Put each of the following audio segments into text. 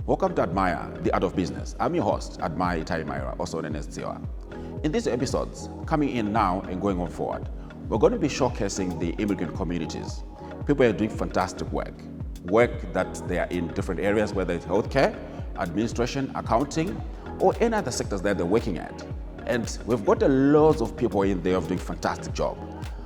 Welcome to Admire, the Art of Business. I'm your host, Admire Itaimaira, also known as Tiwa. In these episodes, coming in now and going on forward, we're going to be showcasing the immigrant communities. People are doing fantastic work that they are in different areas, whether it's healthcare, administration, accounting, or any other sectors that they're working at. And we've got a lot of people in there doing fantastic job.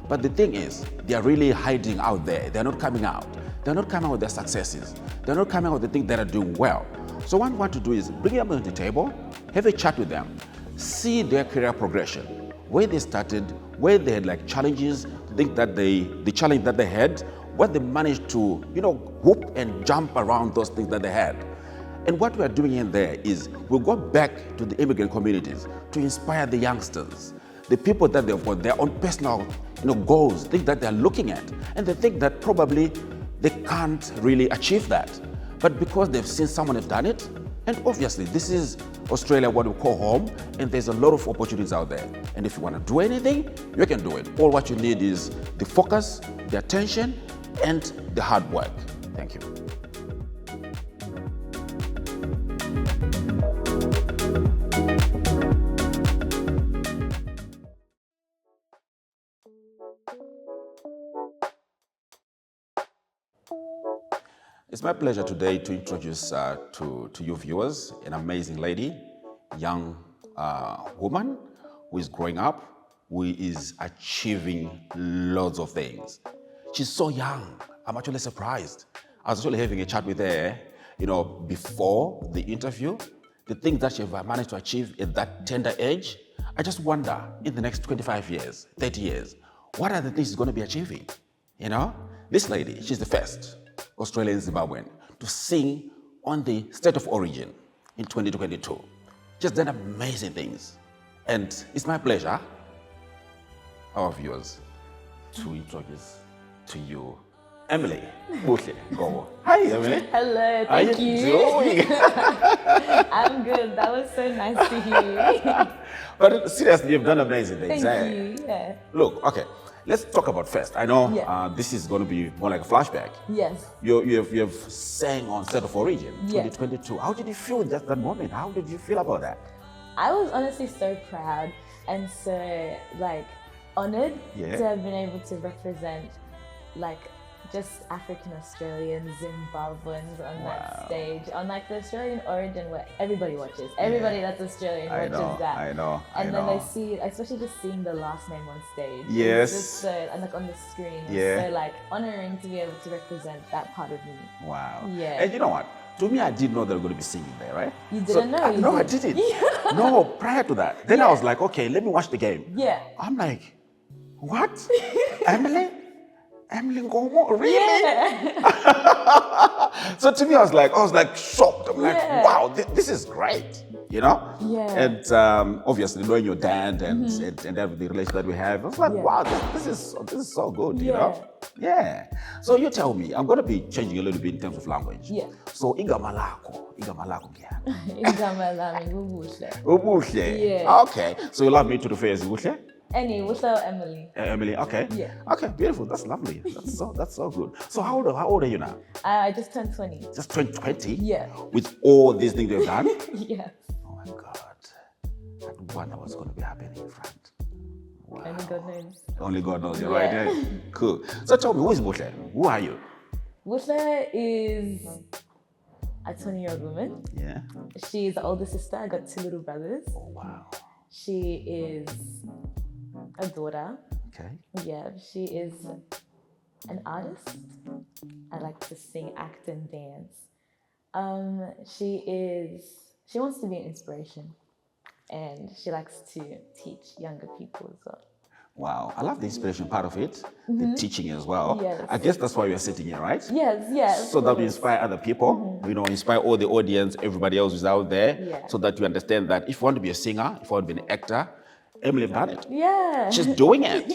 But the thing is, they're really hiding out there. They're not coming out. They're not coming out with their successes. They're not coming out with the things that are doing well. So what we want to do is bring them on the table, have a chat with them, see their career progression, where they started, where they had challenges, the challenge that they had, what they managed to, whoop and jump around those things that they had. And what we are doing in there is we'll go back to the immigrant communities to inspire the youngsters, the people that they've got their own personal goals, things that they're looking at, and they think that probably they can't really achieve that. But because they've seen someone have done it, and obviously this is Australia, what we call home, and there's a lot of opportunities out there. And if you want to do anything, you can do it. All what you need is the focus, the attention, and the hard work. Thank you. It's my pleasure today to introduce to you viewers an amazing lady, young woman who is growing up, who is achieving loads of things. She's so young. I'm actually surprised. I was actually having a chat with her, before the interview. The things that she managed to achieve at that tender age, I just wonder in the next 25 years, 30 years, what are the things she's going to be achieving? This lady, she's the first Australian Zimbabwean to sing on the State of Origin in 2022. Just done amazing things. And it's my pleasure, our viewers, to introduce to you Emily Nkomo. Hi, Emily. Hello, How thank you you. doing? I'm good. That was so nice to hear. But seriously, you've done amazing things. Thank you. Yeah. Look, okay, let's talk about first. I know Yeah. this is going to be more like a flashback. Yes. You have sang on State of Origin, Yeah. 2022. How did you feel at that moment? How did you feel about that? I was honestly so proud and so honored Yeah. to have been able to represent just African Australians, Zimbabweans on that stage, on the Australian Origin where everybody watches. Everybody that's Australian watches that. I know. And then they see, especially just seeing the last name on stage. Yes. It's just so, and on the screen. Yeah. It's so honoring to be able to represent that part of me. Wow. Yeah. And you know what? To me, I didn't know they were going to be singing there, right? You didn't know? No, I didn't. No, prior to that. Then I was like, okay, let me watch the game. Yeah. I'm like, what? Emily Nkomo? Really? Yeah. So to me, I was like shocked. I'm like, wow, this is great, Yeah. And obviously knowing your dad and the relation that we have, I was like, wow, this is so good, Yeah. So you tell me, I'm going to be changing a little bit in terms of language. Yeah. So igama lakho ngiyani? Igama lami ngubuhle. Ubuhle. Yeah. Okay. So you love me to refer as Ubuhle? Buhle Emily. Emily, okay. Yeah. Okay, beautiful. That's lovely. That's so good. So how old are you now? I just turned 20. Just 20? Yeah. With all these things you've done? Yes. Oh my God. I wonder what's going to be happening in front. Wow. Only God knows. Only God knows, you're Yeah. right. Cool. So tell me, who is Buhle? Who are you? Buhle is a 20-year-old woman. Yeah. She's the older sister. I got 2 little brothers. Oh, wow. She is a daughter. Okay. Yeah, she is an artist. I like to sing, act, and dance. She wants to be an inspiration, and she likes to teach younger people as well. Wow, I love the inspiration part of it, the teaching as well. Yes. I guess that's why you're sitting here, right? Yes. So that we inspire other people, inspire all the audience, everybody else who's out there, so that you understand that if you want to be a singer, if you want to be an actor, Emily done it. Yeah. She's doing it.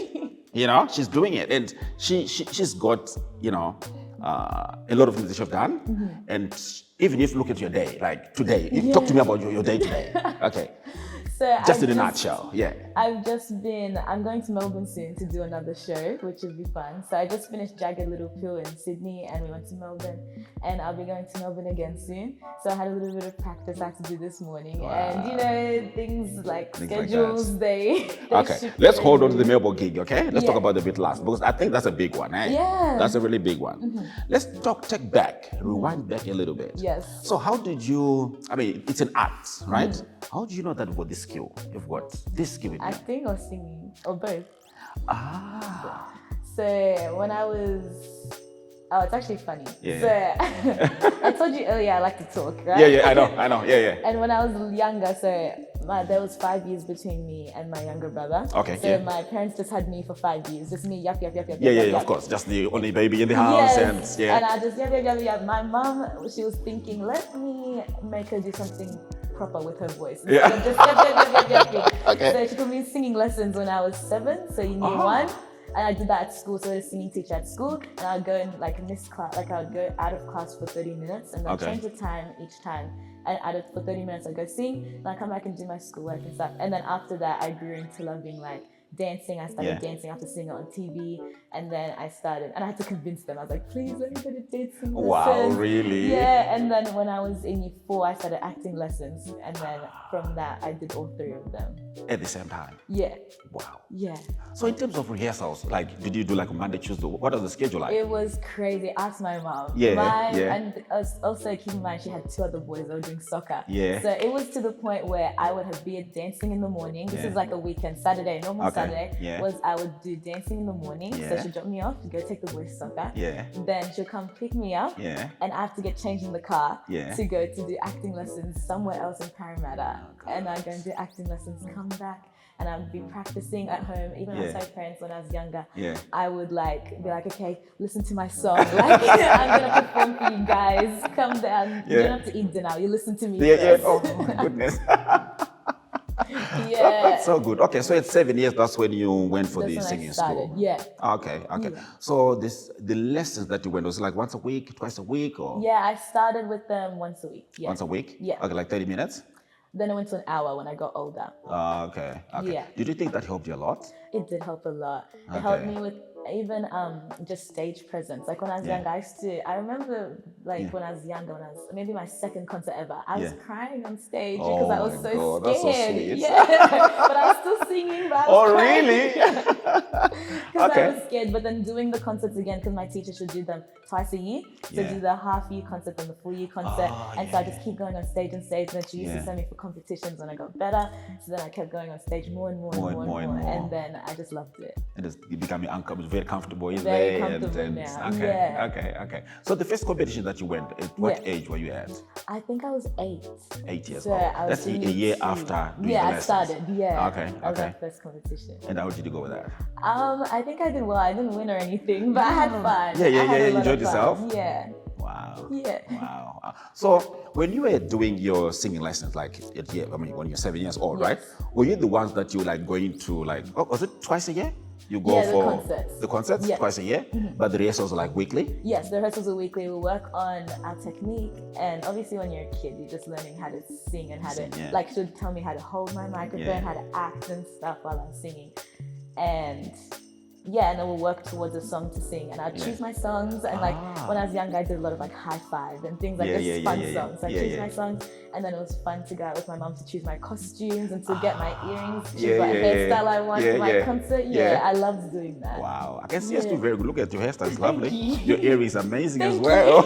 She's doing it. And she's got, a lot of things that she's done. And even if you look at your day, like today, you talk to me about your day today. Okay. So just in a nutshell, yeah. I'm going to Melbourne soon to do another show, which would be fun. So I just finished Jagged Little Pill in Sydney and we went to Melbourne, and I'll be going to Melbourne again soon. So I had a little bit of practice I had to do this morning. Wow. And things like schedules, they okay, let's hold on to the Melbourne gig, okay? Let's talk about the bit last, because I think that's a big one, eh? Yeah. That's a really big one. Let's take back, rewind back a little bit. Yes. So how did you, it's an art, right? How do you know that you've got this skill? You've got this skill in you? Acting or singing, or both. Ah. So when I was, it's actually funny. Yeah. So I told you earlier I like to talk, right? Yeah, I know, yeah. And when I was younger, there was 5 years between me and my younger brother. Okay. So my parents just had me for 5 years, just me, yap. Yeah, of course, just the only baby in the house, yes. and I just yap. My mom, she was thinking, let me make her do something proper with her voice. Yeah. Just yap. Okay. So she put me in singing lessons when I was 7, so in year 1. And I did that at school, so I was a singing teacher at school, and I'd go and miss class, I would go out of class for 30 minutes and then change the time each time. And out of for 30 minutes I'd go sing, and I'd come back and do my schoolwork and stuff. And then after that I grew into loving dancing. I started dancing after seeing it on TV, and then I had to convince them. I was like, please let me go to dancing lessons. Wow, really? Yeah, and then when I was in year 4, I started acting lessons, and then from that I did all 3 of them. At the same time? Yeah. Wow. Yeah. So in terms of rehearsals, did you do Monday, Tuesday? What was the schedule like? It was crazy. Ask my mom. Yeah. And also keep in mind, she had 2 other boys that were doing soccer. Yeah. So it was to the point where I would be dancing in the morning. This is like a weekend, Saturday, normal Saturday. Yeah. Was I would do dancing in the morning. Yeah. So she'd drop me off, go take the boys to soccer. Yeah. Then she'll come pick me up. Yeah. And I have to get changed in the car Yeah. to go to do acting lessons somewhere else in Parramatta. And I go and do acting lessons, come back. And I'd be practicing at home. Even when I was parents when I was younger, I would be like, okay, listen to my song. I'm gonna perform for you guys. Come down. You don't have to eat dinner. You listen to me first. Oh my goodness. Yeah. That's so good. Okay, so at 7 years, that's when you went for the singing school. Yeah. Okay. Yeah. So the lessons that you went, was it once a week, twice a week, or? Yeah, I started with them once a week. Yeah. Once a week? Yeah. Okay, 30 minutes? Then I went to an hour when I got older. Okay. Yeah. Did you think that helped you a lot? It did help a lot. It helped me with even just stage presence. When I was young, I remember when I was younger, maybe my second concert ever, I was crying on stage because I was so scared. That's so sweet. Yeah, but I was still singing. But I was crying. Really? Because I was scared. But then doing the concerts again, because my teacher should do them twice a year. So do the half-year concert and the full-year concert. So I just keep going on stage and stage. And then she used to send me for competitions when I got better. So then I kept going on stage more and more. And then I just loved it. And you became very comfortable in very there. Comfortable now. Okay. So the first competition that you went, at what age were you at? I think I was 8. 8 years so old. That's a year after doing the I lessons. started. Yeah. Okay. That was my first competition. And how did you go with that? I think I did well. I didn't win or anything, but I had fun. Yeah. You enjoyed yourself? Yeah. Wow. Yeah. Wow. So when you were doing your singing lessons, when you're 7 years old, right? Were you the ones that you going to was it twice a year? You go for the concerts twice a year, but the rehearsals are weekly? Yes, the rehearsals are weekly. We work on our technique, and obviously when you're a kid, you're just learning how to sing and how to, she would tell me how to hold my microphone, how to act and stuff while I'm singing. And and then we'll work towards a song to sing, and I'd choose my songs. And when I was younger, I did a lot of high five and things this fun songs. So I choose my songs, and then it was fun to go out with my mom to choose my costumes and to get my earrings, choose what hairstyle I want for my concert. I loved doing that. Wow, I can see you're still very good. Look at your hairstyle, it's lovely. You. Your earrings amazing as well.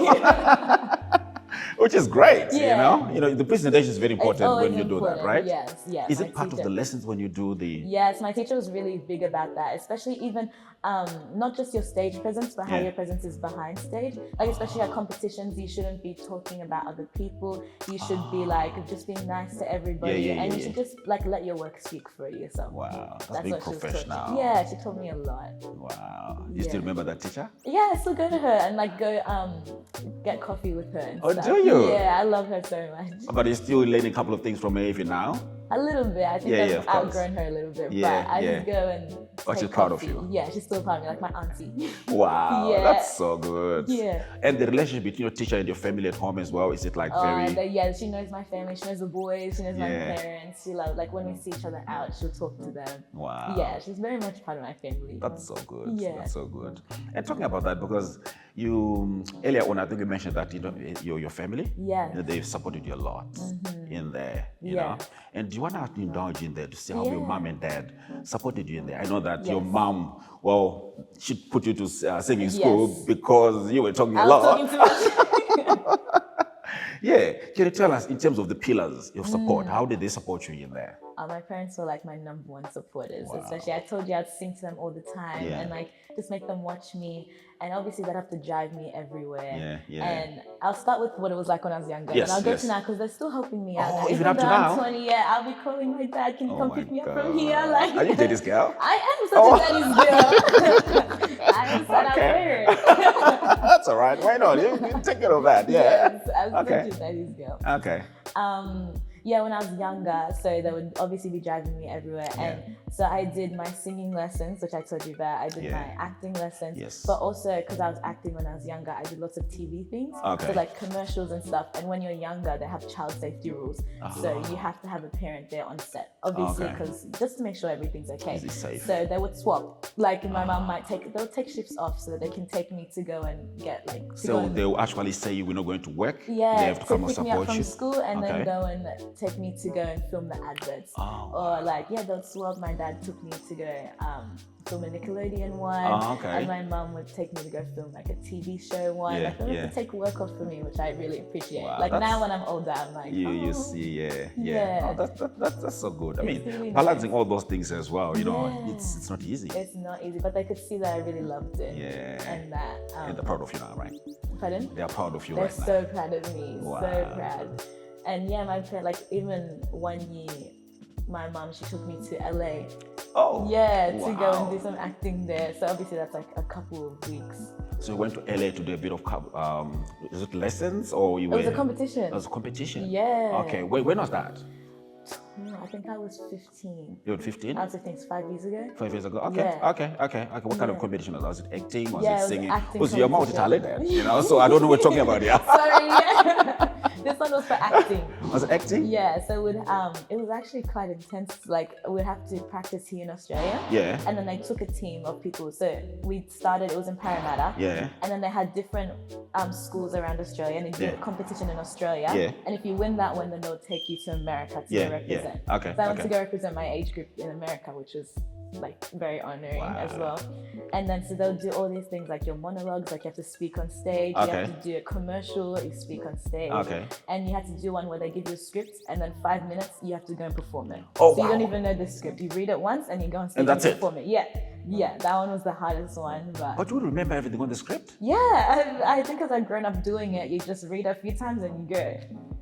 Which is great, you know. The presentation is very important when you do that, right? Yes. Is it part of the lessons when you do the? Yes, my teacher was really big about that, especially even not just your stage presence, but how your presence is behind stage. Especially at competitions, you shouldn't be talking about other people. You should be just being nice to everybody, and you should just let your work speak for you. So wow, that's being professional. Yeah, she taught me a lot. Wow, you still remember that teacher? Yeah, I still go to her and go get coffee with her. And oh, stuff. do you? Yeah, I love her so much. But you're still learning a couple of things from her even now? A little bit. I think I've outgrown her a little bit. Yeah, but I just go and but she's proud of you. Yeah, she's still proud of me, like my auntie. Wow, that's so good. Yeah. And the relationship between your teacher and your family at home as well, is it like very... Yeah, she knows my family, she knows the boys, she knows my parents. She like when we see each other out, she'll talk to them. Wow. Yeah, she's very much part of my family. That's so good. Yeah. That's so good. And talking about that, because you earlier on, I think you mentioned that your family, they supported you a lot in there, you know. And do you want to indulge in there to see how your mom and dad supported you in there? I know that your mom, well, she put you to singing school because you were talking a lot. I was talking too much. Yeah, can you tell us in terms of the pillars of support, how did they support you in there? My parents were like my number one supporters, especially I told you I'd sing to them all the time and like just make them watch me, and obviously they'd have to drive me everywhere. And I'll start with what it was like when I was younger, and I'll go to now because they're still helping me out. Even up to now? I'm 20, I'll be calling my dad, can you come pick me up from here? Like, are you daddy's girl? I am such a daddy's girl. I am such a parent. That's all right. Why not? You take care of that. Yes, I'm such a daddy's girl. Okay. Yeah, when I was younger, so they would obviously be driving me everywhere. And so I did my singing lessons, which I told you about. I did my acting lessons. But also, because I was acting when I was younger, I did lots of TV things. So like commercials and stuff. And when you're younger, they have child safety rules. So you have to have a parent there on set, obviously, because just to make sure everything's okay. So they would swap. Like my mom they'll take shifts off so that they can take me to go and get like... So they'll actually say you were not going to work? Yeah, they have to come and pick me up support from you? School and then go and take me to go and film the adverts. Or like, they'll swap. My dad took me to go film a Nickelodeon one. And my mom would take me to go film like a TV show one. Like they would take work off for me, which I really appreciate. Like now when I'm older, I'm like, you see, Oh, that's so good. I mean, really balancing all those things as well, you know, it's not easy. It's not easy, but they could see that I really loved it. And that... and they're proud of you now, right? Pardon? They're proud of you They're right now. so proud of me. So proud. And my parents, like even one year, my mom, she took me to LA. To go and do some acting there. So obviously that's like a couple of weeks. So you went to LA to do a bit of, is it lessons or you were... It was a competition. It was a competition? Yeah. Okay, when was that? I think I was 15. You were 15? I was 15, 5 years ago. 5 years ago? Okay, okay. What kind of competition was it? Was it acting? Was it singing? Acting You're multi-talented, you know, so I don't know what we're talking about here. Sorry, This one was for acting. Was it acting? Yeah, so it was actually quite intense. Like we'd have to practice here in Australia. Yeah. And then they took a team of people. So we started, it was in Parramatta. Yeah. And then they had different schools around Australia, and they did a competition in Australia. Yeah. And if you win that one, then they'll take you to America to go represent. Yeah. Okay. So I went to go represent my age group in America, which was like very honoring as well. And then so they'll do all these things like your monologues, like you have to speak on stage, you have to do a commercial, you speak on stage, and you have to do one where they give you a script, and then 5 minutes you have to go and perform it. So you don't even know the script, you read it once and you go on stage and perform it. Yeah, that one was the hardest one. But you would remember everything on the script? Yeah, I think as I've grown up doing it, you just read a few times and you go.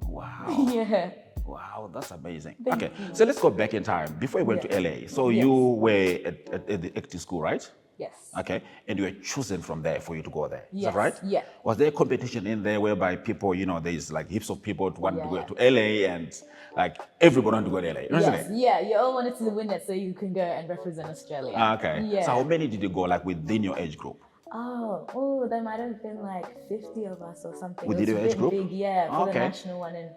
Wow. Yeah. Wow, that's amazing. Thank you. So let's go back in time. Before you went to LA, so you were at the acting school, right? Yes. Okay, and you were chosen from there for you to go there. Yes. Is that right? Yeah. Was there a competition in there whereby people, there's like heaps of people who wanted to go to LA and like everybody wanted to go to LA, isn't it? Yeah, you all wanted to win it so you can go and represent Australia. Okay. Yeah. So how many did you go like within your age group? Oh, there might have been like 50 of us or something. Within your age group? Big, for the national one. And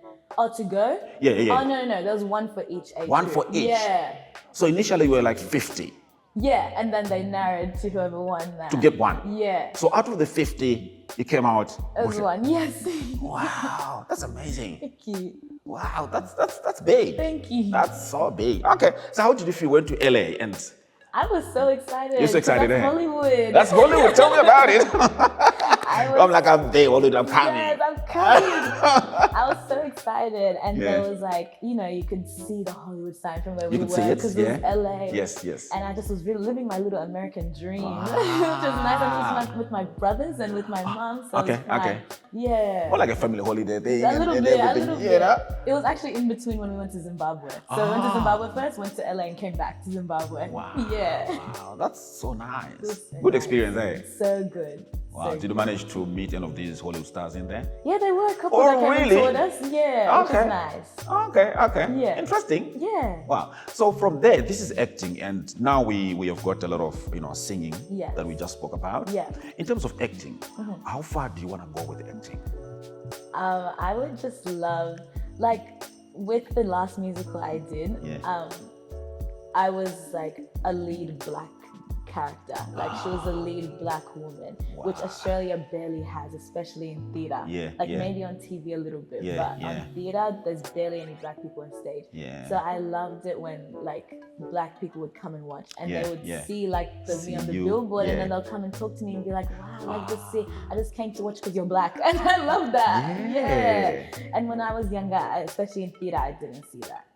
to go? Yeah. Oh, no, there was one for each age One group. for each? Yeah. So initially you were like 50? Yeah, and then they narrowed to whoever won that. To get one? Yeah. So out of the 50, you came out? It was one, yes. Wow, that's amazing. Thank you. Wow, that's big. Thank you. That's so big. Okay, so how did you feel when you went to LA and... I was so excited. You're so excited, That's Hollywood. That's Hollywood. Tell me about it. I'm like, I'm there, Hollywood. I'm coming. Yes, I'm coming. I was so excited, and there was like, you could see the Hollywood sign from where we were. You could see it, because it was LA. Yes. And I just was really living my little American dream, which was nice. I was with my brothers and with my mom. So okay. Yeah. More like a family holiday thing. A little bit. Yeah. It was actually in between when we went to Zimbabwe. So we went to Zimbabwe first, went to LA, and came back to Zimbabwe. Wow. Yeah. Wow, that's so nice. So good nice. Experience, eh? So good. Wow. So, Did you manage to meet any of these Hollywood stars in there? yeah, there were a couple Oh, that came really? and toured us. Yeah, which is nice. Okay. Yeah. Interesting. Yeah. Wow. So from there, this is acting, and now we have got a lot of singing Yes. that we just spoke about. Yeah. In terms of acting, how far do you want to go with acting? I would just love, like, with the last musical I did, I was like a lead black character. Like, she was a lead black woman, which Australia barely has, especially in theatre. Maybe on TV a little bit, but on theatre, there's barely any black people on stage. So I loved it when like black people would come and watch, and they would see like me on the billboard, and then they'll come and talk to me and be like, "Wow, like I just came to watch because you're black," and I love that. And when I was younger, especially in theatre, I didn't see that.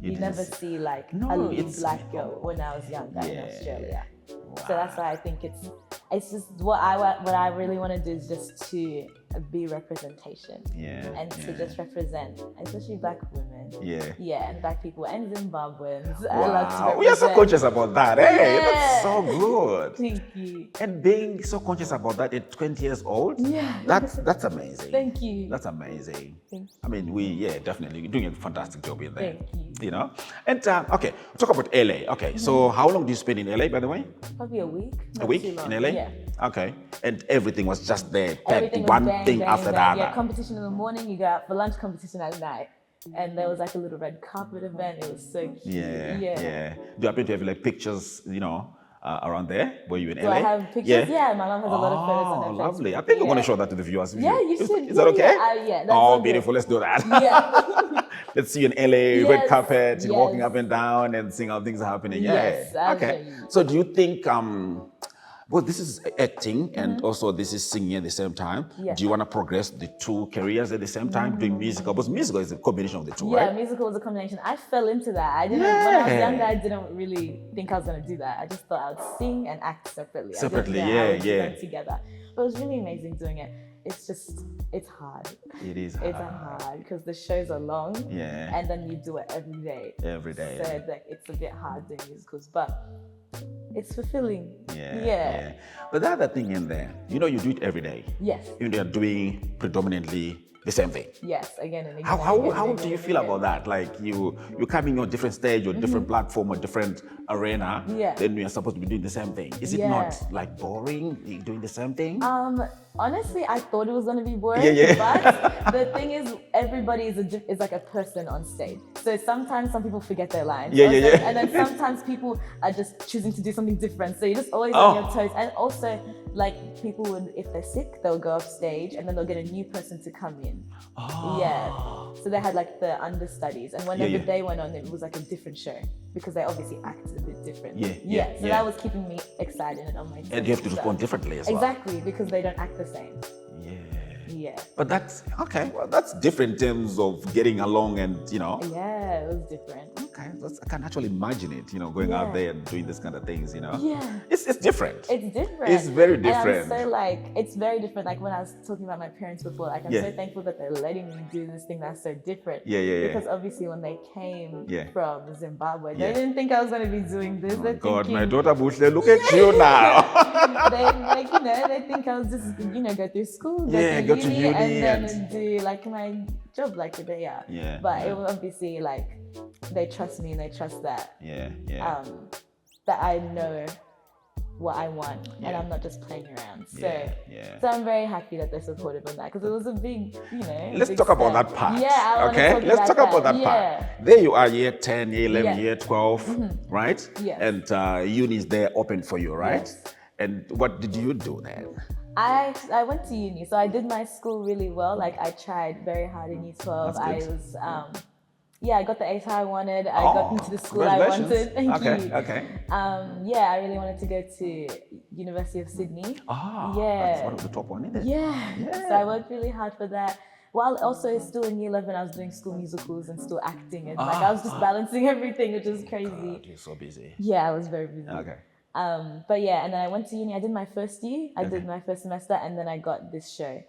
You never see like a lead black girl when I was younger in Australia. Wow. So that's why I think it's just what I really want to do is just to be representation and to just represent, especially black women. And black people and Zimbabweans. Wow. I love to represent. We are so conscious about that. Hey, that's so good. Thank you. And being so conscious about that at 20 years old, that's amazing. Thank you. That's amazing. Thank you. I mean, definitely you're doing a fantastic job in there. Thank you. You know, and okay, we'll talk about LA. Okay, so how long do you spend in LA, by the way? Probably a week. A week in LA? Yeah. Okay, and everything was just there. Everything was one bang, thing bang, after bang. the other. Yeah, competition in the morning, you go out for lunch, competition at night. And there was like a little red carpet event. It was so cute. Yeah. Do you happen to have like pictures, around there where you in Do LA? I have pictures? Yeah, my mom has a lot of photos on her Facebook. Lovely. I think we're going to show that to the viewers. Yeah, you should. Is that okay? Yeah, that's oh, okay. Beautiful. Let's do that. Yeah. Let's see you in LA, red carpet, walking up and down and seeing how things are happening. Yes, okay. So do you think, well, this is acting and also this is singing at the same time. Do you want to progress the two careers at the same time, doing musical? Because musical is a combination of the two, right? Yeah, musical was a combination. I fell into that. I didn't, when I was younger, I didn't really think I was going to do that. I just thought I would sing and act separately. I would do them together. But it was really amazing doing it. It's hard. It is hard. It's hard because the shows are long. And then you do it every day. Every day. So it's a bit hard doing musicals, but it's fulfilling. But the other thing in there, you do it every day. Yes. You're doing predominantly the same thing. Yes, again and again. How do you feel about that? Like you're coming on a different stage or different platform or different arena, then you're supposed to be doing the same thing. Is it not like boring doing the same thing? Honestly, I thought it was going to be boring, but the thing is, everybody is like a person on stage. So sometimes some people forget their lines. And then sometimes people are just choosing to do something different. So you're just always on your toes. And also, like, people would, if they're sick, they'll go off stage and then they'll get a new person to come in. So they had like the understudies, and whenever they went on, it was like a different show because they obviously act a bit different. So that was keeping me excited and on my toes. And you have to respond differently as well. Exactly, because they don't act the same. But that's okay. Well, that's different in terms of getting along and Yeah, it was different. Okay, I can actually imagine it. Going out there and doing this kind of things. It's different. It's different. It's very different. And I'm so it's very different. Like when I was talking about my parents before, like I'm so thankful that they're letting me do this thing that's so different. Because obviously when they came from Zimbabwe, they didn't think I was going to be doing this. Oh God, my daughter Bushle, look at you now. they think I was just go through school, go to uni and then do like my job like they are. But it was obviously like they trust me and they trust that that I know what I want and I'm not just playing around. So I'm very happy that they're supportive on that because it was a big, Let's talk about that part. Let's talk about that part. There you are, year 10, year 11, year 12, right? And uni is there open for you, right? And what did you do then? I went to uni, so I did my school really well. Like I tried very hard in year 12. I was, I got the ASA I wanted. I got into the school I wanted. Thank you. I really wanted to go to University of Sydney. That's one of the top one, isn't it? So I worked really hard for that. While also still in year 11, I was doing school musicals and still acting. And I was just balancing everything, which was crazy. God, you're so busy. Yeah, I was very busy. And then I went to uni. I did my first year. I did my first semester, and then I got this show.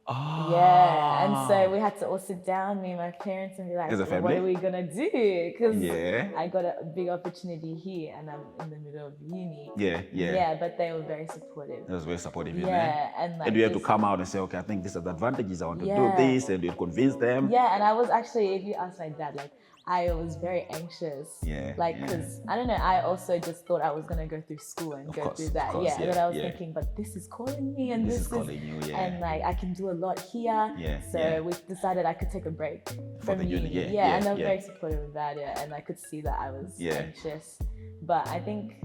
Oh. Yeah, and so we had to all sit down, me and my parents, and be like, As a what family? are we gonna do? Because Yeah. I got a big opportunity here, and I'm in the middle of uni. Yeah. Yeah, but they were very supportive. It was very supportive. Yeah, and like and you have to just- come out and say, okay, I think these are the advantages. I want to do Yeah. this, and you convince them. Yeah, and I was actually, if you ask my dad, like I was very anxious. Yeah, Like, yeah. because I don't know, I also just thought I was gonna go through school and Of go course, through of that. course, Yeah, and then I was yeah. thinking, but this is calling me, and This this is calling you, yeah. and like I can do a lot here. Yeah, So yeah. we decided I could take a break from the uni, uni. yeah, and they're yeah. very supportive about it, and I could see that I was Yeah. anxious, but I think.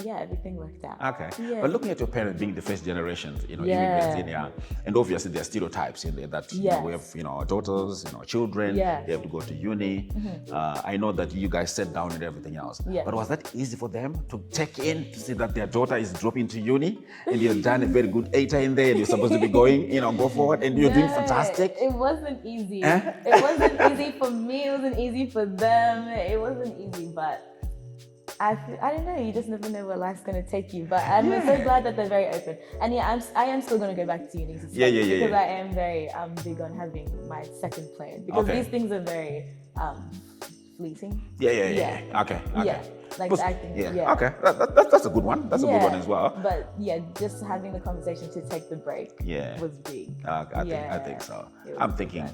Yeah, everything worked out. Okay. Yeah. But looking at your parents being the first generation, Yeah. immigrants in here, and obviously there are stereotypes in there that Yes. we have, daughters, children, Yes. they have to go to uni. I know that you guys sat down and everything else. Yes. But was that easy for them to take in, to see that their daughter is dropping to uni, and you've done a very good 8 in there, and you're supposed to be going, go forward, and you're doing No, fantastic? It wasn't easy. Eh? It wasn't easy for me. It wasn't easy for them. It wasn't easy, but I don't know. You just never know where life's gonna take you. But I'm so glad that they're very open. And yeah, I am still gonna go back to uni to study because I am very big on having my second plan because Okay. these things are very fleeting. Yeah. Okay. Yeah, like But- the acting. yeah. Okay. That's a good one. That's a good one as well. But yeah, just having the conversation to take the break Yeah. was big. I think so. It was I'm thinking,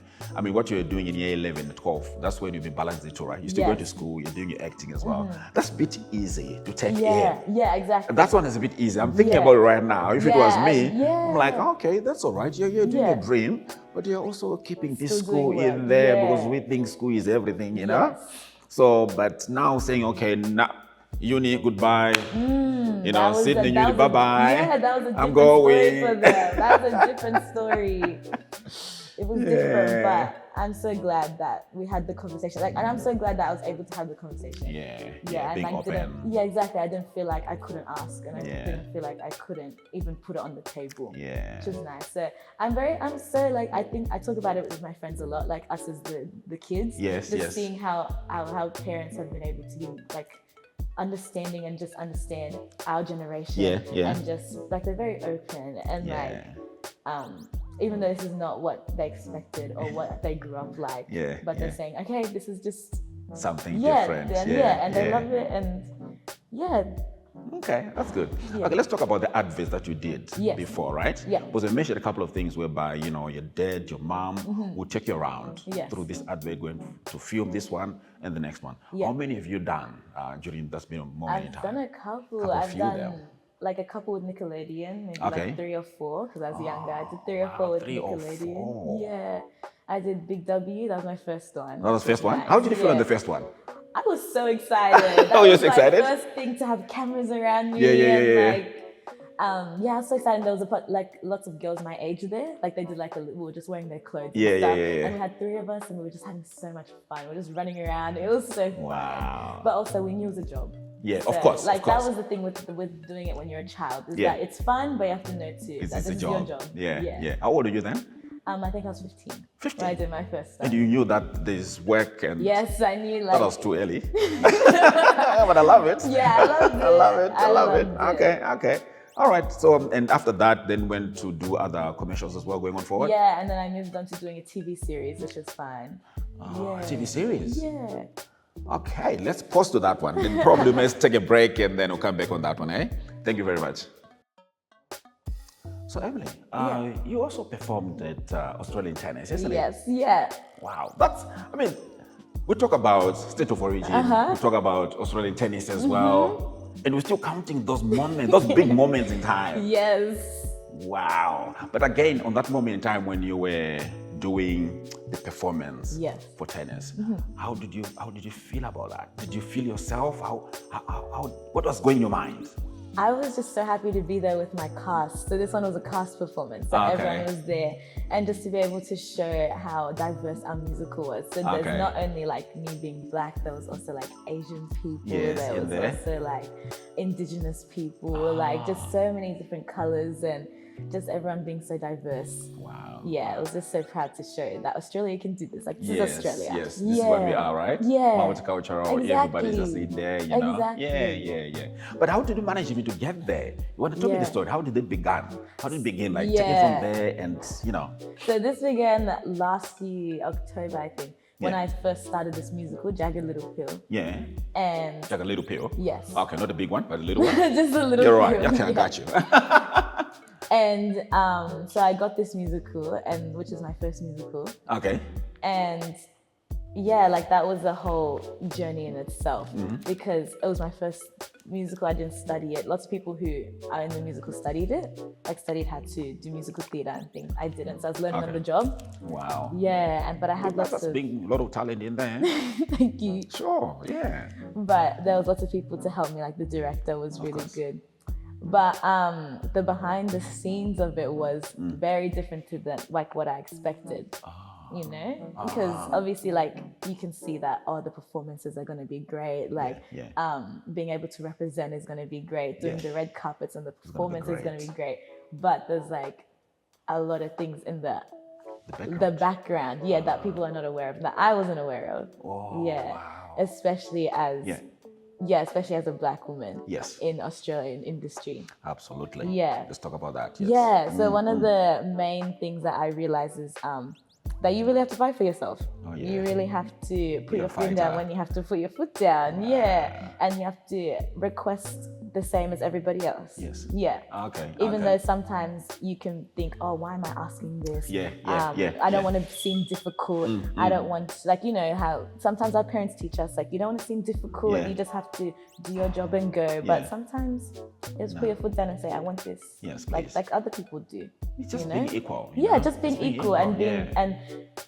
what you're doing in year 11, 12, that's when you've been balancing the two, right? You're still going to school, you're doing your acting as well. That's a bit easy to take Yeah, in. yeah, exactly. That one is a bit easy. I'm thinking Yeah. about it right now. If it was me, Yeah. I'm like, okay, that's all right. You're doing Yeah. a dream, but you're also keeping this Still school doing in work. there Yeah. because we think school is everything, you know? Yes. So, but now saying, okay, now uni, goodbye. That was Sydney, that uni, was bye-bye. Yeah, that was a different I'm story going. for them. That was a different story. It was different, but I'm so glad that we had the conversation. And I'm so glad that I was able to have the conversation. Yeah, being and I open. didn't. Yeah, exactly. I didn't feel like I couldn't ask, and I Yeah. didn't feel like I couldn't even put it on the table. Yeah. Which was nice. So I'm so like I think I talk about it with my friends a lot, like us as the kids. Yes, Just yes. seeing how parents have been able to be like understanding and just understand our generation. Yeah. And just like they're very open and Yeah. like even though this is not what they expected or what they grew up like. Yeah, But they're yeah. saying, okay, this is just Something yeah, different. and they love it and yeah. Okay, that's good. Yeah. Okay, let's talk about the adverts that you did Yes. before, right? Yeah. Because you mentioned a couple of things whereby, your dad, your mom will take you around Yes. through this advert, going to film this one and the next one. Yeah. How many have you done during that's been a moment in I've time? done a couple. Couple I've few done there. like a couple with Nickelodeon, maybe Okay. like 3 or 4 because I was younger. I did 3 or wow, 4 with 3 or Nickelodeon. 4. Yeah. I did Big W. That was my first one. That was the first one? Nice. How did you feel on Yeah. the first one? I was so excited. That Oh, you're was so excited? my first thing to have cameras around me. Yeah. Like, yeah, I was so excited. There was like lots of girls my age there. Like they did we were just wearing their clothes. Yeah, and stuff. yeah. And we had 3 of us, and we were just having so much fun. We were just running around. It was so fun. Wow. But also, we knew it was a job. Yeah, So, of course. Like of course. that was the thing with doing it when you're a child. Is Yeah. that it's fun, but you have to know too It's that a this is job. your job. Yeah. How old are you then? I think I was 15. 15? When I did my first And one. you knew that there's work and Yes, I knew that like. was too early. But I love it. Yeah, I loved it. I love it. I love it. loved Okay. All right. So, and after that, then went to do other commercials as well, going on forward. Yeah, and then I moved on to doing a TV series, which was fun. Oh, TV series. Yeah. Okay, let's pause to that one. Then probably let's take a break and then we'll come back on that one. Thank you very much. So Emily, you also performed at Australian tennis, isn't it? Yes, yeah. Wow, we talk about state of origin, we talk about Australian tennis as well, and we're still counting those moments, those big moments in time. Yes. Wow. But again, on that moment in time when you were doing the performance Yes. for tennis, how did you feel about that? Did you feel yourself? What was going in your mind? I was just so happy to be there with my cast. So this one was a cast performance. So Okay. everyone was there. And just to be able to show how diverse our musical was. So there's Okay. not only like me being black, there was also like Asian people. Yes, there in was there. also like indigenous people, like just so many different colors. And just everyone being so diverse. Wow. Yeah, I was just so proud to show that Australia can do this. Like, this is Australia. Yes, this is what we are, right? Yeah. Multicultural, Exactly. everybody's just in there, you know? Exactly. Yeah. But how did you manage even to get there? You want to tell me the story? How did it begin? How did it begin? Like, take it from there and, you know. So this began last year, October, I think, when I first started this musical, Jagged Little Pill. Yeah. And Jagged Little Pill? Yes. Okay, not the big one, but the little one? Just a little You're right. pill. Okay, I got you. And so I got this musical, and which is my first musical. Okay. And yeah, like that was a whole journey in itself, because it was my first musical. I didn't study it. Lots of people who are in the musical studied it, like studied how to do musical theatre and things. I didn't, so I was learning on the job. Wow. Yeah, but I had lots of lot of talent in there. Thank you. Sure, yeah. But there was lots of people to help me. Like the director was really good. But the behind the scenes of it was very different to what I expected. You know, because obviously, like, you can see that the performances are going to be great. Like, being able to represent is going to be great. Doing the red carpets and the performance is going to be great. But there's like a lot of things in the background, that people are not aware of, that I wasn't aware of. Wow. Especially as especially as a Black woman in Australian industry. Absolutely. Yeah. Let's talk about that. Yes. Yeah. So one of the main things that I realized is that you really have to fight for yourself. You really have to put your foot down when you have to put your foot down. And you have to request the same as everybody else. Okay. Even though sometimes you can think, why am I asking this? I don't want to seem difficult. I don't want to, like, you know how sometimes our parents teach us, like, you don't want to seem difficult. You just have to do your job and go. But sometimes just put your foot down and say, I want this. Like other people do. It's just being equal. Just being equal and being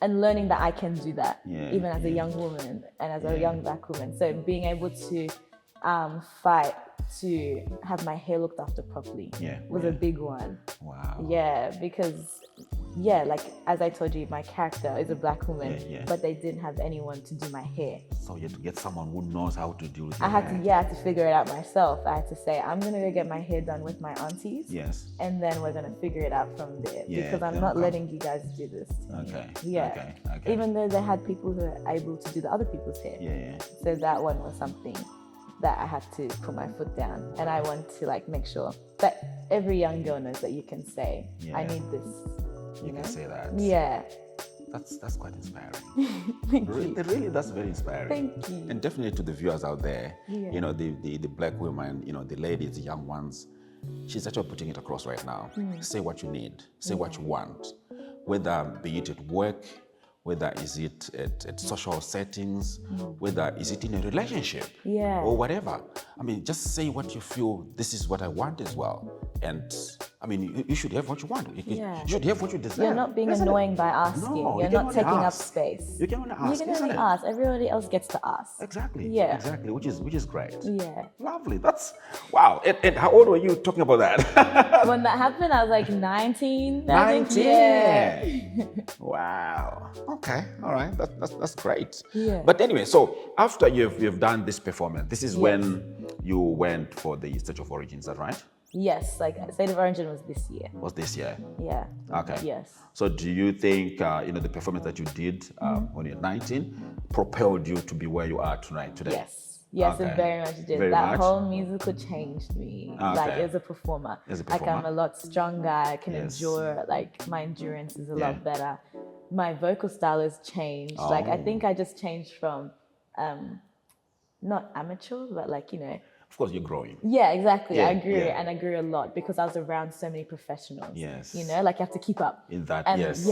and learning that I can do that, even as a young woman and as a young Black woman. So being able to fight to have my hair looked after properly was a big one. Wow. Yeah, because like as I told you, my character is a Black woman, but they didn't have anyone to do my hair. So you had to get someone who knows how to do it. I had to figure it out myself. I had to say, I'm gonna go get my hair done with my aunties. And then we're gonna figure it out from there. Because I'm not letting you guys do this. Okay. Even though they had people who were able to do the other people's hair. So that one was something that I had to put my foot down, and I want to like make sure that every young girl knows that you can say, I need this. You know? Can say that. Yeah. That's quite inspiring. Really, that's very inspiring. Thank you. And definitely to the viewers out there, you know, the Black women, you know, the ladies, the young ones, she's actually putting it across right now. Say what you need, say what you want, whether be it at work, whether is it at social settings, whether is it in a relationship or whatever. I mean, just say what you feel, this is what I want as well. And I mean, you should have what you want. You should have what you deserve. You're not being annoying by asking. No, you're not taking up space. You can only ask. You can only ask. Everybody else gets to ask. Exactly. Yeah. Exactly. Which is great. Yeah. Lovely. That's wow. And how old were you talking about that? When that happened, I was like 19. 19. Yeah. Wow. Okay. All right. That's great. Yeah. But anyway, so after you've done this performance, this is when you went for the State of Origin. Is that right? Yes, like State of Origin was this year. Was this year? Yeah. Okay. Yes. So do you think the performance that you did when you're 19 propelled you to be where you are today? Yes, it very much did. Very that much? whole musical changed me. Like as a performer. Like I'm a lot stronger. I can endure. Like my endurance is a lot better. My vocal style has changed. Like I think I just changed from not amateur, but like, you know. Of course, you're growing. Yeah, exactly. I grew and I grew a lot because I was around so many professionals. Yes. You know, like you have to keep up. In that, and yes.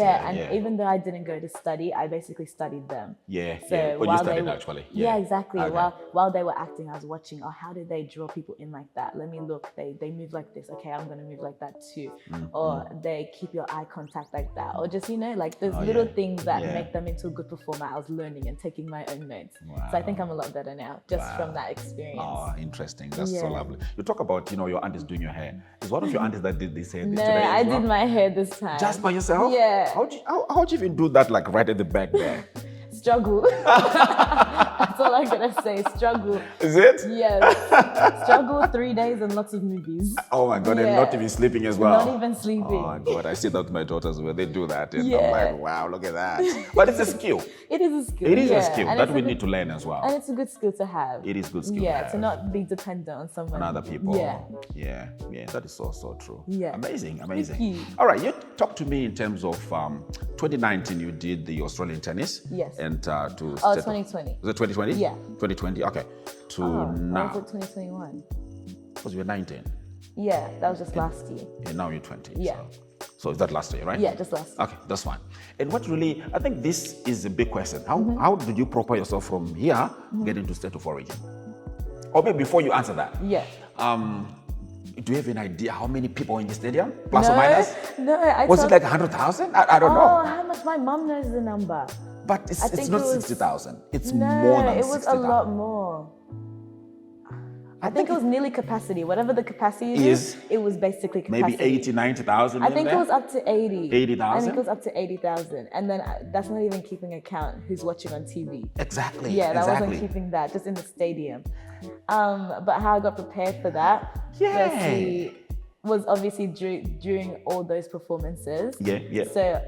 Even though I didn't go to study, I basically studied them. Yeah, so Well, you studied actually. Yeah, exactly. Okay. While they were acting, I was watching, how did they draw people in like that? Let me look. They move like this. Okay, I'm going to move like that too. Or they keep your eye contact like that. Or just, you know, like there's little things that make them into a good performer. I was learning and taking my own notes. Wow. So I think I'm a lot better now just from that experience. Oh, interesting. That's so lovely. You talk about, your aunties doing your hair. Is one of your aunties that did this hair No, today? I did my hair this time. Just by yourself? Yeah. How'd you even do that, like right at the back there? Struggle. I That's all I'm gonna say. Struggle. Is it? Yes. Struggle 3 days and lots of movies. Oh my God, and not even sleeping as well. Not even sleeping. Oh my God, I see that with my daughters where they do that. And Yeah. I'm like, wow, look at that. But it's a skill. It is a skill. It is yeah. a skill And that we need to learn as well. And it's a good skill to have. It is good skill Yeah, to have. to not be dependent on someone. On other people. Yeah. Yeah, that is so true. Yeah. Amazing. Thank you. All right, you talk to me in terms of 2019, you did the Australian tennis. Yes. And to 2020. Was it 2020? Yeah. 2020, okay. To now. Or was it 2021? Because you were 19. Yeah, that was just last year. And now you're 20. Yeah. So is that last year, right? Yeah, just last year. Okay, that's fine. And what really, I think this is a big question. How did you prepare yourself from here, getting to state of origin? Or maybe before you answer that. Yeah. Do you have an idea how many people in the stadium? Plus or minus? No, Was it like 100,000? I don't know. Oh, how much? My mom knows the number. But it's not 60,000. It's No, more than 60,000. it was a lot more. I think it was nearly capacity. Whatever the capacity is, it was basically capacity. Maybe 80, 90,000. I think it was up to 80. 80,000? I think it was up to 80,000. And then that's not even keeping account who's watching on TV. Exactly. Yeah, that wasn't keeping that, just in the stadium. But how I got prepared for that, firstly, was obviously during all those performances. Yeah. So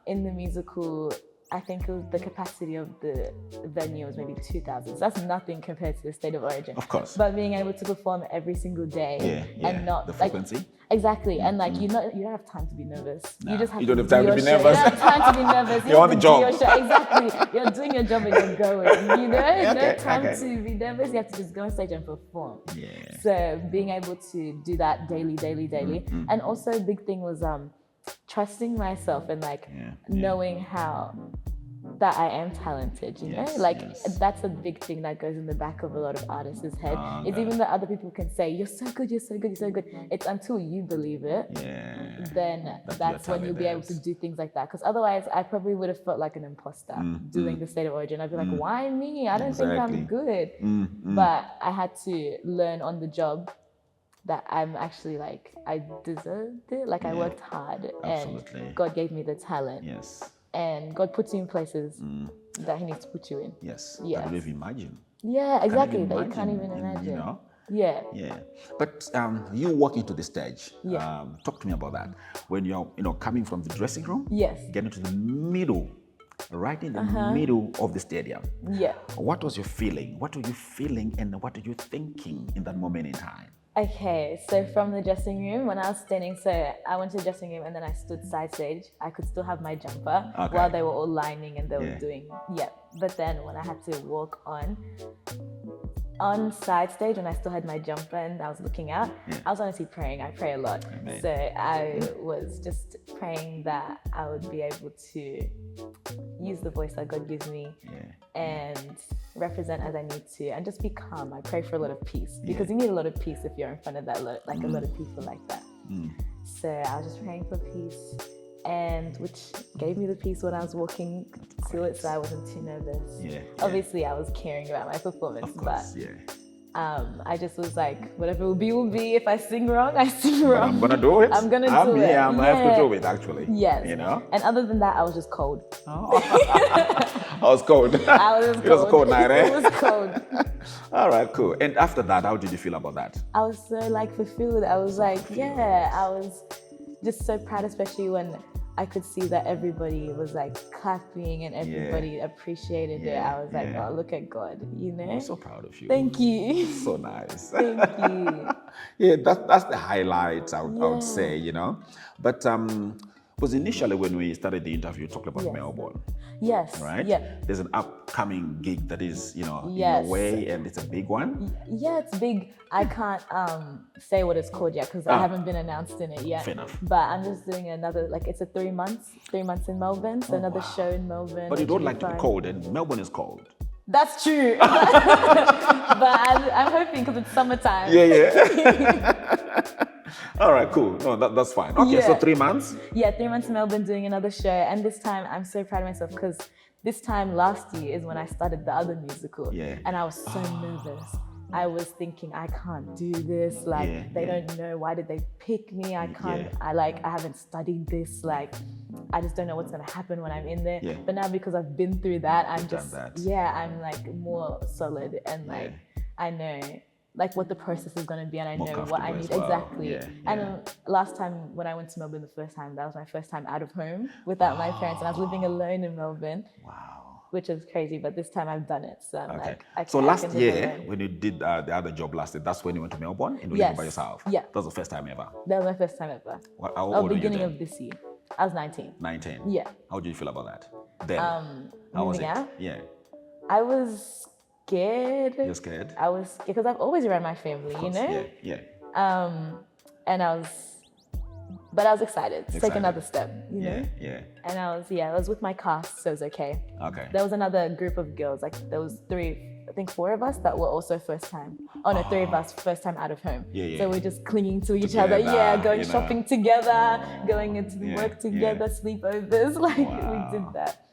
in the musical, I think it was the capacity of the venue was maybe 2,000. So that's nothing compared to the state of origin. Of course. But being able to perform every single day and not the frequency. Like, exactly, and like you don't have time to be nervous. Nah, you just have you don't to have time to be show. nervous. You don't have time to be nervous. You're on the job. Exactly. You're doing your job and you're going. You know, no time okay. to be nervous. You have to just go on stage and perform. Yeah. So being able to do that daily, and also a big thing was trusting myself and like knowing how that I am talented, you know? Like that's a big thing that goes in the back of a lot of artists' head. It's even that other people can say, you're so good, you're so good, you're so good. It's until you believe it, then that's when you'll be able to do things like that. Because otherwise I probably would have felt like an imposter doing the state of origin. I'd be like, why me? I don't think I'm good. But I had to learn on the job that I'm actually like, I deserved it. Like I worked hard and God gave me the talent. Yes. And God puts you in places that He needs to put you in. Yes. Yeah. That you even imagine. Yeah, exactly. That you can't even imagine. You know? Yeah. Yeah. But you walking to the stage. Yeah. Talk to me about that. When you're, coming from the dressing room. Yes. Getting to the middle, right in the middle of the stadium. Yeah. What was your feeling? What were you feeling, and what were you thinking in that moment in time? Okay, so from the dressing room, when I was standing, so I went to the dressing room and then I stood side stage. I could still have my jumper while they were all lining and they were doing, But then when I had to walk on side stage, when I still had my jumper and I was looking out, I was honestly praying. I pray a lot. Amen. So I was just praying that I would be able to use the voice that God gives me and represent as I need to and just be calm. I pray for a lot of peace because you need a lot of peace if you're in front of that, like a lot of people like that. So I was just praying for peace, and which gave me the peace when I was walking to it, so I wasn't too nervous. Obviously I was caring about my performance, but I just was like, whatever will be. If I sing wrong, I sing wrong. But I'm gonna do it. I'm gonna do it. I have to do it, actually. Yes. You know? And other than that, I was just cold. I was cold. I was cold. It was a cold night, eh? It was cold. All right, cool. And after that, how did you feel about that? I was so fulfilled. I was like, I was just so proud, especially when I could see that everybody was like clapping and everybody appreciated it. I was like, oh, look at God, you know? I'm so proud of you. Thank you. So nice. Thank you. That's the highlight, I would say, you know? But because initially when we started the interview, we talked about Melbourne. Yes. Right? Yeah. There's an upcoming gig that is, in your way, and it's a big one. Yeah, it's big. I can't say what it's called yet because I haven't been announced in it yet. Fair enough. But I'm just doing another, it's a 3 months in Melbourne. So another show in Melbourne. But you don't like to be cold, and Melbourne is cold. That's true. But I'm hoping because it's summertime. All right, cool. No, that's fine. Okay, so 3 months? Yeah, 3 months in Melbourne doing another show. And this time, I'm so proud of myself because this time last year is when I started the other musical. And I was so nervous. I was thinking, I can't do this. Like, they don't know, why did they pick me? I can't, I haven't studied this. Like, I just don't know what's going to happen when I'm in there. But now, because I've been through that, I'm just, I'm like more solid, and like, I know like what the process is going to be, and I know what I need. Well. Exactly. And last time when I went to Melbourne the first time, that was my first time out of home without my parents, and I was living alone in Melbourne. Which is crazy, but this time I've done it. So I'm like, so last year, when you did the other job last year, that's when you went to Melbourne and you lived by yourself? Yeah. That was the first time ever? That was my first time ever. How old were you beginning then? of this year. I was 19. 19? Yeah. How did you feel about that then? How was it? Out? Yeah. I was scared. You're scared? I was scared because I've always around my family, you know? Yeah. And I was excited to take another step, you know? Yeah. And I was with my cast, so it was okay. Okay. There was another group of girls, like there was four of us that were also first time. Oh no, three of us first time out of home. So we're just clinging to each other. Yeah, going shopping together, going into the work together, sleepovers. Like we did that.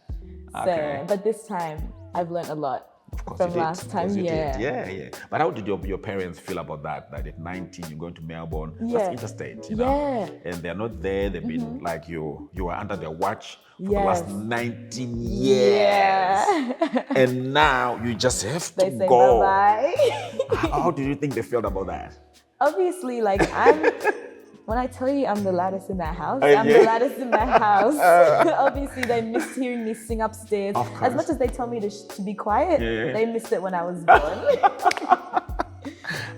So, but this time I've learned a lot. Of course from last time, yeah. But how did your parents feel about that? That at 19 you're going to Melbourne? That's interstate, you know? And they're not there. They've been like you were under their watch for the last 19 years. And now you just have to go. Bye-bye. How do you think they felt about that? Obviously, like when I tell you I'm the loudest in that house, I'm the loudest in that house. Obviously, they missed hearing me sing upstairs. As much as they tell me to be quiet, they missed it when I was born.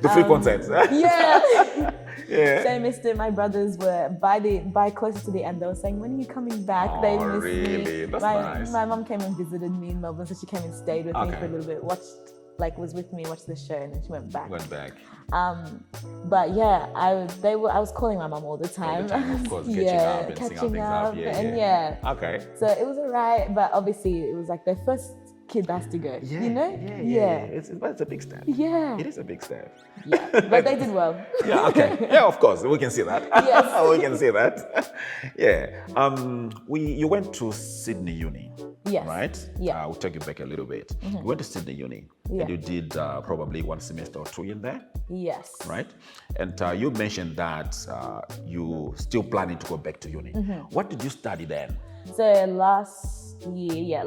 The free concerts. They missed it. My brothers were by closer to the end. They were saying, "When are you coming back?" They missed me. That's nice. My mom came and visited me in Melbourne, so she came and stayed with me for a little bit. Was with me, watched the show, and then she went back. But yeah, I was calling my mom all the time. Of course, catching up. Okay. So it was alright, but obviously it was like their first kid has to go. You know? It's a big step. Yeah. It is a big step. Yeah, but they did well. Yeah, of course, we can see that. Yes. We can see that. You went to Sydney Uni. Yes. Right? Yeah. I'll take you back a little bit. You went to Sydney Uni and you did probably 1 semester or 2 in there. Yes. Right? And you mentioned that you still planning to go back to uni. What did you study then? So last year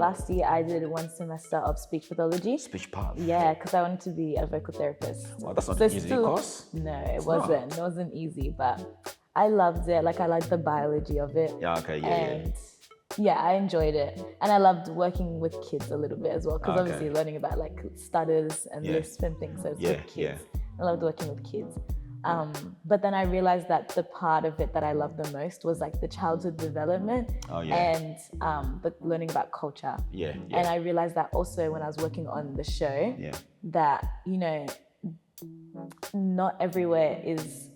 I did 1 semester of speech pathology. Speech path. Yeah, because I wanted to be a vocal therapist. Well, that's not an easy course. No, it wasn't. It wasn't easy, but I loved it. Like I liked the biology of it. I enjoyed it. And I loved working with kids a little bit as well, because obviously learning about like stutters and lisp and things. So it's with kids. I loved working with kids. But then I realized that the part of it that I loved the most was like the childhood development and the learning about culture. And I realized that also when I was working on the show, that, you know, not everywhere is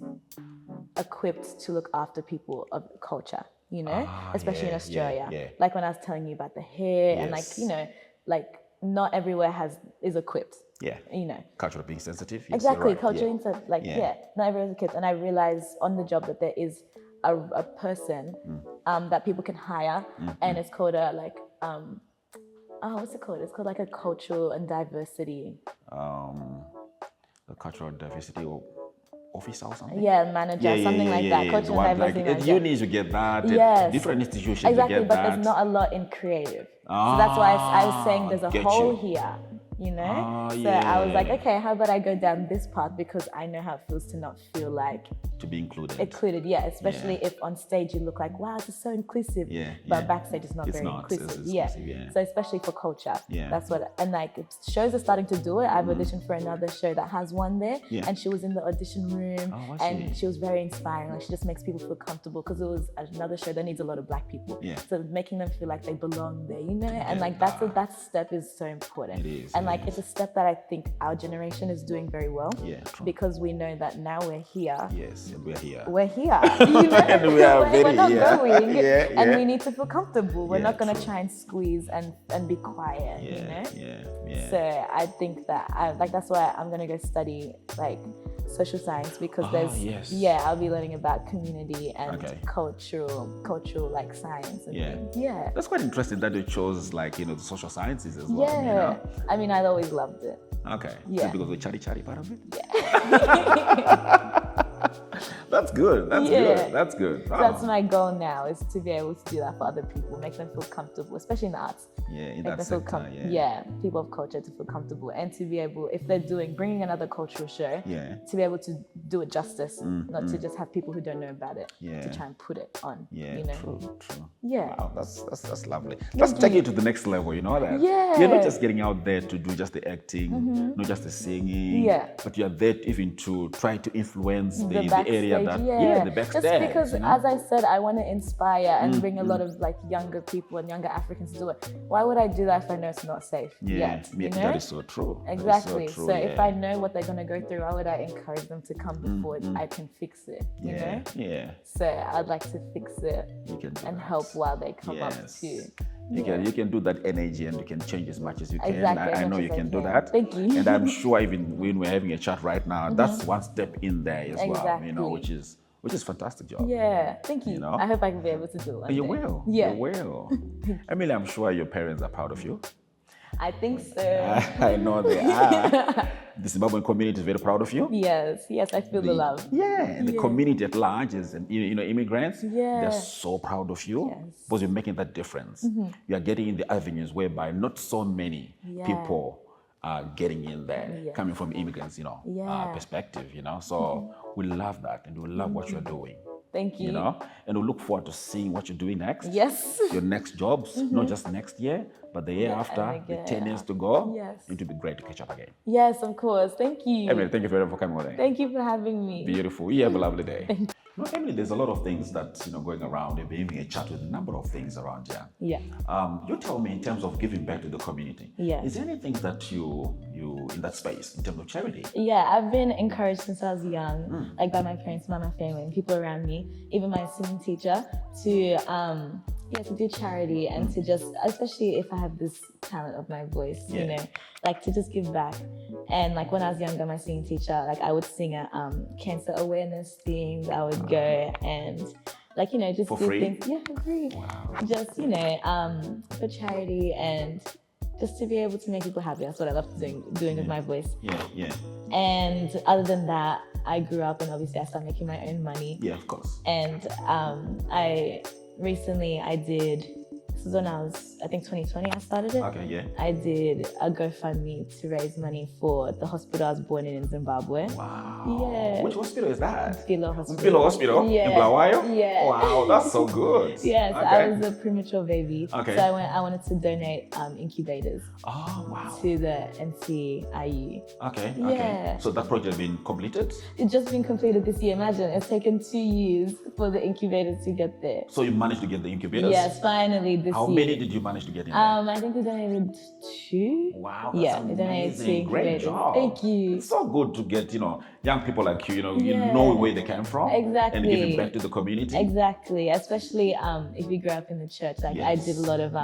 equipped to look after people of culture, you know, especially in Australia. Like when I was telling you about the hair and like, you know, like not everywhere is equipped. You know, culture being sensitive. Exactly, culture insensitive. Like not everyone's equipped. And I realized on the job that there is a person that people can hire, and it's called what's it called? It's called like a cultural and diversity. The cultural diversity officer or something? Manager, something like that. Cultural and diversity manager. You need to get that. Different institutions get that. But there's not a lot in creative. So that's why I was saying there's a hole here. You know? I was like, okay, how about I go down this path, because I know how it feels to not feel like to be included. Especially if on stage you look like, wow, this is so inclusive. But backstage it's not very inclusive. So especially for culture. That's what, and like shows are starting to do it. I've auditioned for another show that has one there, and she was in the audition room, and she was very inspiring. Like she just makes people feel comfortable, because it was another show that needs a lot of Black people. So making them feel like they belong there, you know? And like that step is so important. It is. And like it's a step that I think our generation is doing very well. Because we know that now we're here. And we're here. We're here. You know? And we are we're not going. And we need to feel comfortable. We're not going to try and squeeze and be quiet, you know? So I think that that's why I'm going to go study like social science because yes. I'll be learning about community and cultural like science and things. Yeah. That's quite interesting that you chose like, the social sciences as well. Yeah. I mean, I've always loved it. Okay. Yeah. So because of the chatty part of it? Yeah. That's good. That's good. So that's my goal now, is to be able to do that for other people, make them feel comfortable, especially in the arts. Yeah, in make that them sector, feel people of culture to feel comfortable, and to be able, if they're bringing another cultural show, to be able to do it justice, not to just have people who don't know about it to try and put it on. Yeah, true. Yeah. Wow, that's lovely. Let's take it to the next level, you know that? Yeah. You're not just getting out there to do just the acting, not just the singing, but you're there even to try to influence the area that, the backstage. Just because, as I said, I want to inspire and bring a lot of like younger people and younger Africans to do it. Why would I do that if I know it's not safe yet? That is so true. Exactly. So if I know what they're going to go through, why would I encourage them to come before I can fix it? You know? Yeah. So I'd like to fix it and help while they come up too. You can do that energy, and you can change as much as you can. Exactly, I know you can do that. Thank you. And I'm sure even when we're having a chat right now, that's one step in there as well, which is fantastic job. Yeah, thank you. I hope I can be able to do it. You will. Yeah. You will. Emily, I'm sure your parents are proud of you. I think so. I know they are. The Zimbabwean community is very proud of you. Yes, I feel the love. Yeah, and the community at large is, and immigrants, they're so proud of you because you're making that difference. You are getting in the avenues whereby not so many people are getting in there, coming from immigrants, perspective, So we love that, and we love what you're doing. Thank you. And we look forward to seeing what you're doing next. Yes. Your next jobs, not just next year, but the year after, with 10 years to go. Yes. It will be great to catch up again. Yes, of course. Thank you. Emily, thank you very much for coming over. Thank you for having me. Beautiful. You have a lovely day. Emily, there's a lot of things that, going around. We've been having a chat with a number of things around here. Yeah. You tell me, in terms of giving back to the community, is there anything that you in that space, in terms of charity? Yeah, I've been encouraged since I was young, like by my parents, by my family, and people around me, even my singing teacher, to do charity and to just, especially if I have this talent of my voice, like to just give back. And like when I was younger, my singing teacher, like I would sing at cancer awareness things. I would go and like, just for do free? things. Yeah, for free. Wow. Just, for charity and just to be able to make people happy. That's what I love doing with my voice. Yeah. And other than that, I grew up and obviously I started making my own money. Yeah, of course. And recently I did, this was when I was, I think 2020 I started it. Okay, yeah. I did a GoFundMe to raise money for the hospital I was born in Zimbabwe. Wow. Yeah. Which hospital is that? Mpilo Hospital. Mpilo Hospital? Yeah. In Bulawayo? Yeah. Wow, that's so good. Yes, Okay. I was a premature baby. Okay. So I wanted to donate incubators Oh, wow. to the NCIU. Okay. Yeah. So that project has been completed? It's just been completed this year. Imagine, it's taken 2 years for the incubators to get there. So you managed to get the incubators? Yes, finally this year. How many did you manage to get in there? I think we donated 2. Wow, that's we donated 2 amazing. Great incubators. job. Thank you. It's so good to get, young people like you, you know where they came from. Exactly. And giving back to the community. Exactly, especially if you grew up in the church. Like I did a lot of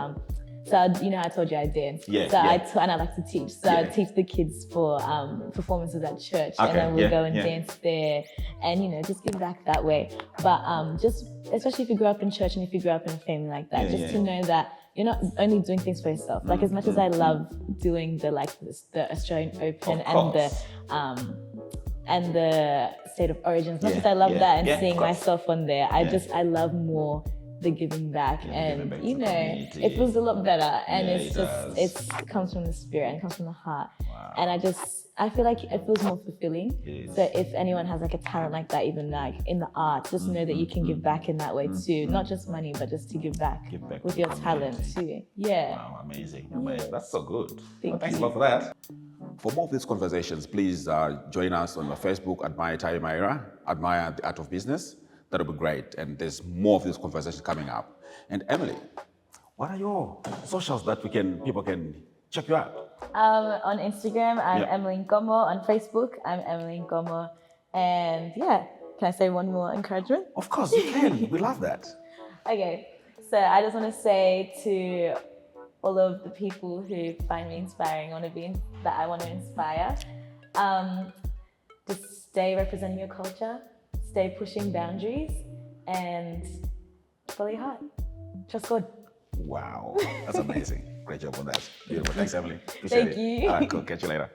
so I told you I dance. Yeah, so yeah. and I like to teach. So I teach the kids for performances at church, and then we'll go and dance there, and just give back that way. But just especially if you grew up in church and if you grew up in a family like that, to know that you're not only doing things for yourself. Like as much as I love doing the Australian Open and the State of Origin, as much as I love that and seeing myself on there, I love more the giving back, and it feels a lot better, and it comes from the spirit and comes from the heart. Wow. And I feel like it feels more fulfilling. So if anyone has like a talent like that, even like in the arts, just know that you can give back in that way too, not just money, but just to give back with your talent too. Yeah. Wow, amazing. That's so good. Thanks a lot for that. For more of these conversations, please join us on the Facebook, Admire Taimaira, Admire the Art of Business. That'll be great. And there's more of these conversations coming up. And Emily, what are your socials that people can check you out? On Instagram, I'm Emily Nkomo. On Facebook, I'm Emily Nkomo. And can I say one more encouragement? Of course, you can. We love that. Okay, so I just want to say to all of the people who find me inspiring, that I want to inspire, just stay representing your culture, stay pushing boundaries, and follow your heart. Trust God. Wow, that's amazing. Great job on that. Beautiful. Thanks, Emily. Appreciate Thank you. All right, cool. Catch you later.